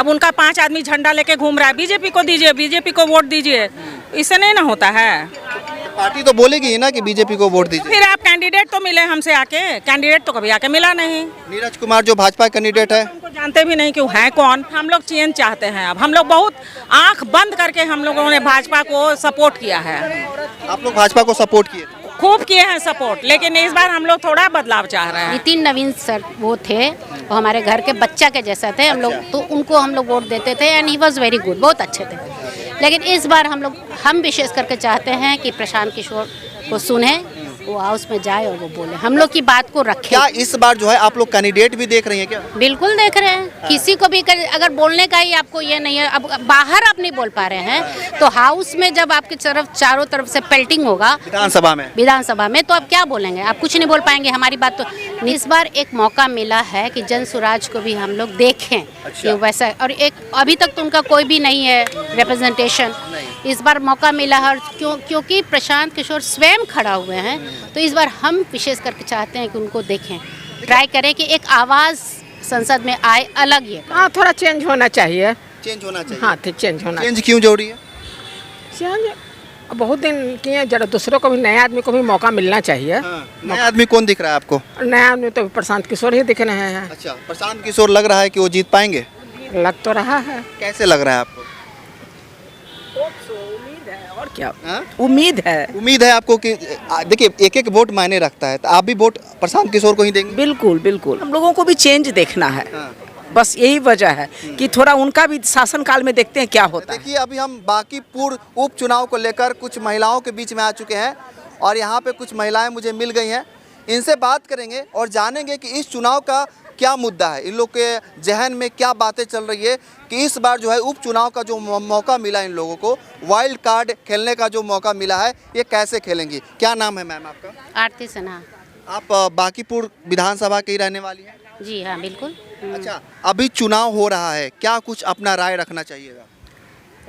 अब उनका 5 आदमी झंडा लेके घूम रहा है, बीजेपी को दीजिए, बीजेपी को वोट दीजिए, इससे नहीं ना होता है। पार्टी तो बोलेगी ही ना कि बीजेपी को वोट दीजिए। फिर आप कैंडिडेट तो मिले हमसे आके, कैंडिडेट तो कभी आके मिला नहीं। नीरज कुमार जो भाजपा कैंडिडेट है, उनको जानते भी नहीं कि वो है कौन। हम लोग चेंज चाहते हैं। अब हम लोग बहुत आंख बंद करके हम लोगों ने भाजपा को सपोर्ट किया है, आप लोग भाजपा को सपोर्ट किए थे। खूब किए हैं सपोर्ट, लेकिन इस बार हम लोग थोड़ा बदलाव चाह रहे हैं। नितिन नवीन सर वो थे, वो हमारे घर के बच्चा के जैसा थे हम लोग, तो उनको हम लोग वोट देते थे and he was very good, बहुत अच्छे थे। लेकिन इस बार हम विशेष करके चाहते हैं कि प्रशांत किशोर को सुने, वो हाउस में जाए और वो बोले, हम लोग की बात को रखें। क्या इस बार जो है आप लोग कैंडिडेट भी देख रही हैं क्या? बिल्कुल देख रहे हैं, किसी को भी अगर बोलने का ही आपको ये नहीं है, अब बाहर आप नहीं बोल पा रहे हैं तो हाउस में जब आपकी तरफ चारों तरफ से पेल्टिंग होगा विधानसभा में तो आप क्या बोलेंगे? आप कुछ नहीं बोल पाएंगे। हमारी बात तो इस बार एक मौका मिला है कि जन स्वराज को भी हम लोग देखें कि वैसा, और एक अभी तक तो उनका कोई भी नहीं है रिप्रेजेंटेशन, इस बार मौका मिला है। क्योंकि प्रशांत किशोर स्वयं खड़ा हुए हैं, तो इस बार हम विशेष करके चाहते हैं कि उनको देखें, ट्राई करें कि एक आवाज़ संसद में आए अलग ये। हाँ, थोड़ा चेंज होना चाहिए। चेंज होना चाहिए। हाँ, चेंज होना। चेंज क्यों जरूरी है? चेंज बहुत दिन किए, जरा दूसरों को भी, नए आदमी को भी मौका मिलना चाहिए। हाँ। नया आदमी कौन दिख रहा है आपको? नया आदमी तो प्रशांत किशोर ही दिख रहे हैं। अच्छा, प्रशांत किशोर लग रहा है कि वो जीत पाएंगे? लग तो रहा है। कैसे लग रहा है आपको? और क्या उम्मीद है आपको कि देखिए एक एक वोट मायने रखता है, तो आप भी वोट प्रशांत किशोर को ही देंगे? बिल्कुल बिल्कुल, हम लोगों को भी चेंज देखना है। हाँ। बस यही वजह है कि थोड़ा उनका भी शासन काल में देखते हैं क्या होता है। देखिए अभी हम बांकीपुर उपचुनाव को लेकर कुछ महिलाओं के बीच में आ चुके हैं और यहाँ पे कुछ महिलाएं मुझे मिल गई हैं, इनसे बात करेंगे और जानेंगे कि इस चुनाव का क्या मुद्दा है, इन लोग के जहन में क्या बातें चल रही है कि इस बार जो है उपचुनाव का जो मौका मिला इन लोगों को, वाइल्ड कार्ड खेलने का जो मौका मिला है, ये कैसे खेलेंगी। क्या नाम है मैम आपका? आरती सिन्हा। आप बांकीपुर विधानसभा की रहने वाली हैं? जी हाँ, बिल्कुल। अच्छा, अभी चुनाव हो रहा है, क्या कुछ अपना राय रखना चाहिएगा?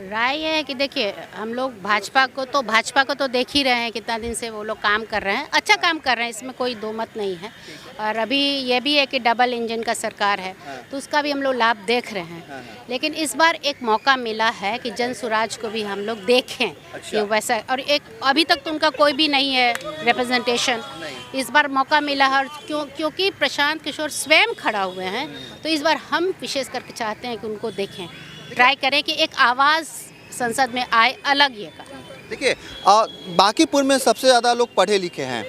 राय ये है कि देखिए, हम लोग भाजपा को तो देख ही रहे हैं, कितना दिन से वो लोग काम कर रहे हैं, अच्छा काम कर रहे हैं, इसमें कोई दो मत नहीं है। और अभी ये भी है कि डबल इंजन का सरकार है, तो उसका भी हम लोग लाभ देख रहे हैं। लेकिन इस बार एक मौका मिला है कि जन स्वराज को भी हम लोग देखें कि वैसा, और एक अभी तक तो उनका कोई भी नहीं है रिप्रेजेंटेशन, इस बार मौका मिला है। और क्योंकि प्रशांत किशोर स्वयं खड़ा हुए हैं, तो इस बार हम विशेष करके चाहते हैं कि उनको देखें, ट्राई करें कि एक आवाज़ संसद में आए अलग ये का। देखिए बांकीपुर में सबसे ज़्यादा लोग पढ़े लिखे हैं,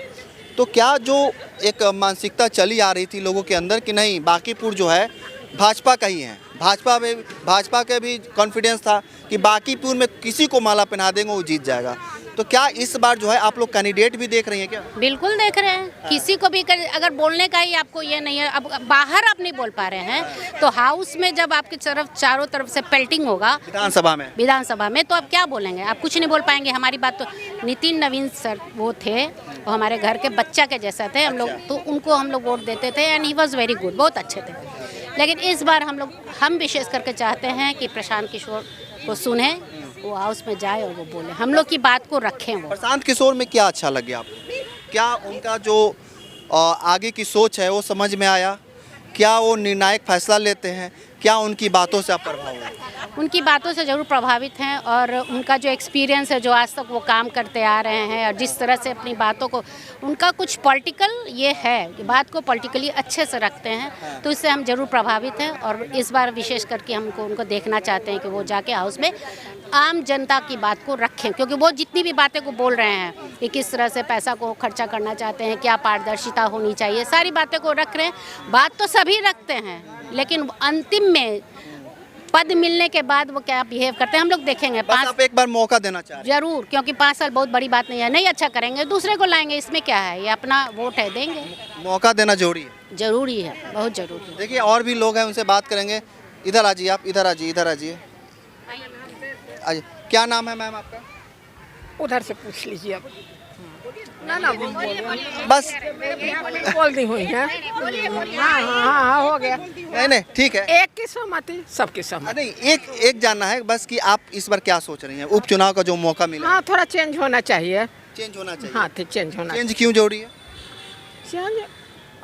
तो क्या जो एक मानसिकता चली आ रही थी लोगों के अंदर कि नहीं बांकीपुर जो है भाजपा का ही है, भाजपा के भी कॉन्फिडेंस था कि बांकीपुर में किसी को माला पहना देंगे वो जीत जाएगा, तो क्या इस बार जो है आप लोग कैंडिडेट भी देख रही हैं क्या? बिल्कुल देख रहे हैं, किसी को भी अगर बोलने का ही आपको ये नहीं है, अब बाहर आप नहीं बोल पा रहे हैं तो हाउस में जब आपकी तरफ चारों तरफ से पेल्टिंग होगा विधानसभा में तो आप क्या बोलेंगे? आप कुछ नहीं बोल पाएंगे। हमारी बात तो नितिन नवीन सर वो थे, वो हमारे घर के बच्चा के जैसा थे हम लोग, तो उनको हम लोग वोट देते थे and he was very good, बहुत अच्छे थे। लेकिन इस बार हम विशेष करके चाहते हैं कि प्रशांत किशोर को सुने, वो हाउस में जाए और वो बोले, हम लोग की बात को रखें। वो प्रशांत किशोर में क्या अच्छा लगे आपको? क्या उनका जो आगे की सोच है वो समझ में आया? क्या वो निर्णायक फैसला लेते हैं? क्या उनकी बातों से आप प्रभावित हैं? उनकी बातों से ज़रूर प्रभावित हैं, और उनका जो एक्सपीरियंस है, जो आज तक वो काम करते आ रहे हैं, और जिस तरह से अपनी बातों को, उनका कुछ पॉलिटिकल ये है कि बात को पॉलिटिकली अच्छे से रखते हैं, तो इससे हम ज़रूर प्रभावित हैं। और इस बार विशेष करके उनको देखना चाहते हैं कि वो जाके हाउस में आम जनता की बात को रखें, क्योंकि वो जितनी भी बातें को बोल रहे हैं कि किस तरह से पैसा को खर्चा करना चाहते हैं, क्या पारदर्शिता होनी चाहिए, सारी बातें को रख रहे हैं। बात तो सभी रखते हैं, लेकिन अंतिम में पद मिलने के बाद वो क्या बिहेव करते हैं हम लोग देखेंगे। आप एक बार मौका देना चाह रहे हैं? जरूर, क्योंकि 5 साल बहुत बड़ी बात नहीं है, नहीं अच्छा करेंगे दूसरे को लाएंगे, इसमें क्या है, ये अपना वोट है, देंगे। मौका देना जरूरी है, बहुत जरूरी है। देखिए और भी लोग हैं, उनसे बात करेंगे। इधर आ जाइए, आप इधर आ जाइए। क्या नाम है मैम आपका? उधर से पूछ लीजिए अब। ना बस बोल दी हुई है। हाँ, हो गया। नहीं ठीक है, एक की सहमति सबकी सहमति। नहीं एक जानना है बस कि आप इस बार क्या सोच रही हैं उपचुनाव का जो मौका मिला? हाँ, थोड़ा चेंज होना चाहिए। चेंज होना चाहिए। हाँ, चेंज होना। चेंज क्यों जरूरी है? चेंज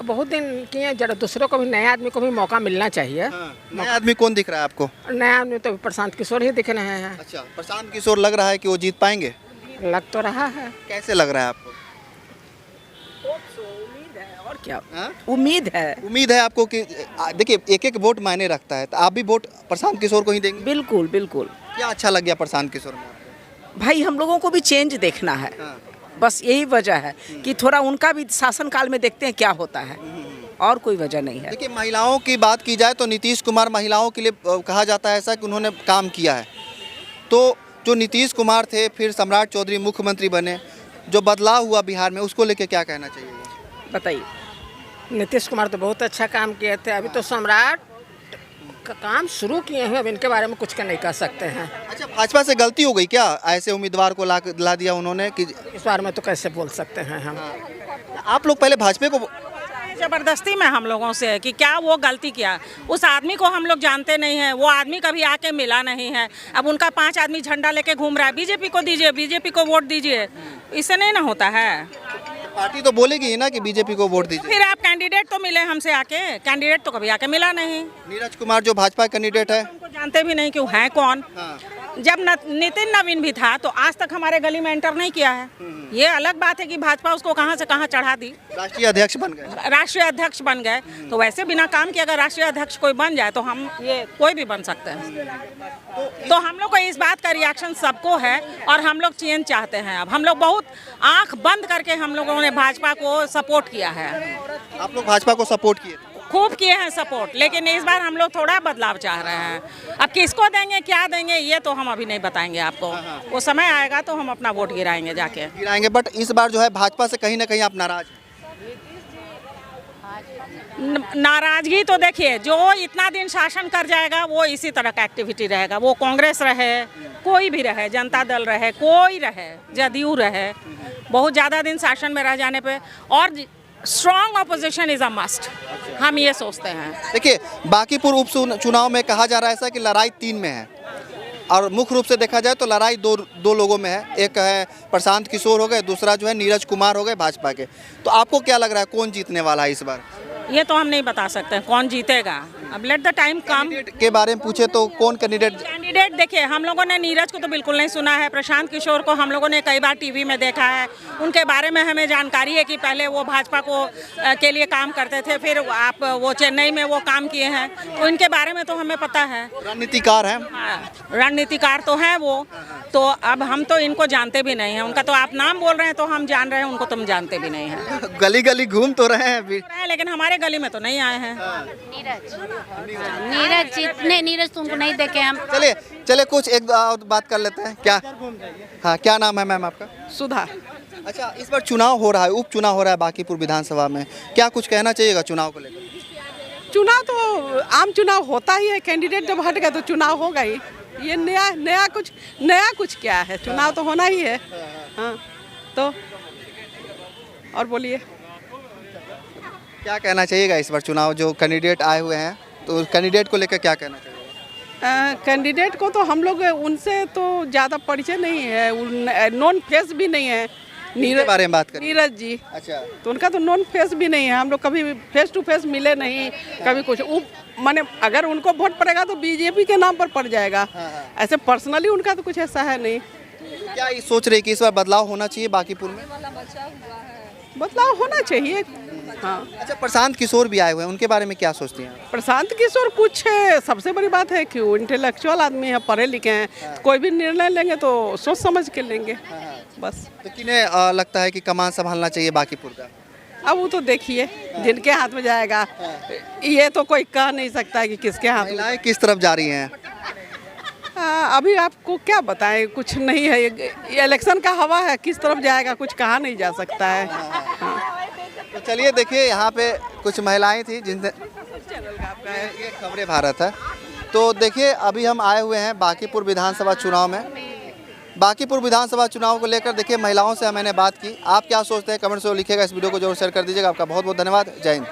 बहुत दिन किए जरा दूसरों को भी, नए आदमी को भी मौका मिलना चाहिए। नए आदमी कौन दिख रहा है आपको? नए आदमी तो प्रशांत किशोर ही दिख रहे हैं। अच्छा, प्रशांत किशोर लग रहा है कि वो जीत पाएंगे? लग तो रहा है। कैसे लग रहा है आपको? और क्या हाँ? उम्मीद है। उम्मीद है आपको कि देखिए एक एक वोट मायने रखता है, तो आप भी वोट प्रशांत किशोर को ही देंगे? बिल्कुल बिल्कुल। क्या अच्छा लग गया प्रशांत किशोर में आपको? भाई हम लोगों को भी चेंज देखना है, हाँ। बस यही वजह है कि थोड़ा उनका भी शासनकाल में देखते हैं क्या होता है, और कोई वजह नहीं है। देखिए महिलाओं की बात की जाए तो नीतीश कुमार महिलाओं के लिए कहा जाता है ऐसा कि उन्होंने काम किया है। तो जो नीतीश कुमार थे, फिर सम्राट चौधरी मुख्यमंत्री बने, जो बदलाव हुआ बिहार में, उसको लेके क्या कहना चाहिए? बताइए। नीतीश कुमार तो बहुत अच्छा काम किए थे। अभी तो सम्राट का काम शुरू किए हैं, अब इनके बारे में कुछ नहीं कह सकते हैं। अच्छा, भाजपा से गलती हो गई क्या? ऐसे उम्मीदवार को ला दिया उन्होंने कि इस बारे में तो कैसे बोल सकते हैं हम। आप लोग पहले भाजपा को जबरदस्ती में हम लोगों से है कि क्या वो गलती किया। उस आदमी को हम लोग जानते नहीं हैं, वो आदमी कभी आके मिला नहीं है। अब उनका 5 आदमी झंडा लेके घूम रहा है, बीजेपी को दीजिए, बीजेपी को वोट दीजिए, इससे नहीं ना होता है। पार्टी तो बोलेगी ही ना कि बीजेपी को वोट दीजिए। फिर आप कैंडिडेट तो मिले हमसे आके, कैंडिडेट तो कभी आके मिला नहीं। नीरज कुमार जो भाजपा कैंडिडेट है, उनको जानते भी नहीं कि वो है कौन। हाँ। जब नितिन नवीन भी था तो आज तक हमारे गली में एंटर नहीं किया है। ये अलग बात है कि भाजपा उसको कहां से कहां चढ़ा दी, राष्ट्रीय अध्यक्ष बन गए। राष्ट्रीय अध्यक्ष बन गए। तो वैसे बिना काम के अगर राष्ट्रीय अध्यक्ष कोई बन जाए तो हम ये कोई भी बन सकते हैं। तो हम लोग को इस बात का रिएक्शन सबको है और हम लोग चेंज चाहते हैं। अब हम लोग बहुत आंख बंद करके हम लोगों ने भाजपा को सपोर्ट किया है। आप लोग भाजपा को सपोर्ट किए? खूब किए हैं सपोर्ट, लेकिन इस बार हम लोग थोड़ा बदलाव चाह रहे हैं। अब किसको देंगे, क्या देंगे, ये तो हम अभी नहीं बताएंगे आपको। वो समय आएगा तो हम अपना वोट गिराएंगे जाके। गिराएंगे, बट इस बार जो है भाजपा से कहीं ना कहीं आप नाराज हैं। नाराजगी तो देखिए, जो इतना दिन शासन कर जाएगा वो इसी तरह का एक्टिविटी रहेगा। वो कांग्रेस रहे, कोई भी रहे, जनता दल रहे, कोई रहे, जदयू रहे, बहुत ज़्यादा दिन शासन में रह जाने पे और strong opposition is a must, हम ये सोचते हैं। देखिए बांकीपुर उपचुनाव में कहा जा रहा है ऐसा कि लड़ाई 3 में है, और मुख्य रूप से देखा जाए तो लड़ाई दो लोगों में है। एक है प्रशांत किशोर हो गए, दूसरा जो है नीरज कुमार हो गए भाजपा के। तो आपको क्या लग रहा है कौन जीतने वाला है इस बार? ये तो हम नहीं बता सकते कौन जीतेगा, अब लेट द टाइम कम। के बारे में पूछे तो कौन कैंडिडेट देखिए, हम लोगों ने नीरज को तो बिल्कुल नहीं सुना है। प्रशांत किशोर को हम लोगों ने कई बार टीवी में देखा है, उनके बारे में हमें जानकारी है कि पहले वो भाजपा को के लिए काम करते थे, फिर आप वो चेन्नई में वो काम किए हैं, तो इनके बारे में तो हमें पता है। रणनीतिकार है? हाँ, रणनीतिकार तो हैं वो। तो अब हम तो इनको जानते भी नहीं हैं, उनका तो आप नाम बोल रहे हैं तो हम जान रहे हैं, उनको तुम जानते भी नहीं हैं। गली गली घूम तो रहे हैं अभी, लेकिन हमारे गली में तो नहीं आए हैं। नीरज तुमको नहीं देखे हम। चलिए कुछ एक बात कर लेते हैं। क्या, हाँ क्या नाम है मैम आपका? सुधा। अच्छा, इस बार चुनाव हो रहा है, उपचुनाव हो रहा है बांकीपुर विधानसभा में, क्या कुछ कहना चाहिएगा चुनाव को लेकर? चुनाव तो आम चुनाव होता ही है, कैंडिडेट जब हट गए तो चुनाव होगा ही। ये नया कुछ क्या है, चुनाव तो होना ही है। हाँ, तो और बोलिए क्या कहना चाहिएगा इस बार चुनाव जो कैंडिडेट आए हुए हैं, तो कैंडिडेट को लेकर क्या कहना चाहिए? कैंडिडेट को तो हम लोग उनसे तो ज़्यादा परिचय नहीं है, नॉन फेस भी नहीं है। नीरज बारे में बात करें, नीरज जी। अच्छा, तो उनका तो नॉन फेस भी नहीं है, हम लोग कभी फेस टू फेस मिले नहीं, कभी कुछ माने अगर उनको वोट पड़ेगा तो बीजेपी के नाम पर पड़ जाएगा। ऐसे पर्सनली उनका तो कुछ ऐसा है नहीं। क्या ये सोच रहे कि इस बार बदलाव होना चाहिए बांकीपुर में? बदलाव होना चाहिए। हाँ। अच्छा, प्रशांत किशोर भी आए हुए हैं, उनके बारे में क्या सोचती हैं? प्रशांत किशोर कुछ सबसे बड़ी बात है कि वो इंटेलेक्चुअल आदमी है, पढ़े लिखे हैं। कोई भी निर्णय लेंगे तो सोच समझ के लेंगे, बस। तो किन्हें लगता है कि कमान संभालना चाहिए बांकीपुर का? अब वो तो देखिए जिनके हाथ में जाएगा, ये तो कोई कह नहीं सकता है कि किसके हाथ में। महिलाएं किस तरफ जा रही हैं? अभी आपको क्या बताएं, कुछ नहीं है। ये इलेक्शन का हवा है, किस तरफ जाएगा कुछ कहा नहीं जा सकता है। हाँ। तो चलिए देखिए, यहाँ पे कुछ महिलाएं थी जिनसे, ये खबरें भारत है। तो देखिए अभी हम आए हुए हैं बांकीपुर विधानसभा चुनाव में। बांकीपुर विधानसभा चुनाव को लेकर देखिए महिलाओं से मैंने बात की। आप क्या सोचते हैं कमेंट्स में लिखिएगा, इस वीडियो को जरूर शेयर कर दीजिएगा। आपका बहुत बहुत धन्यवाद, जय हिंद।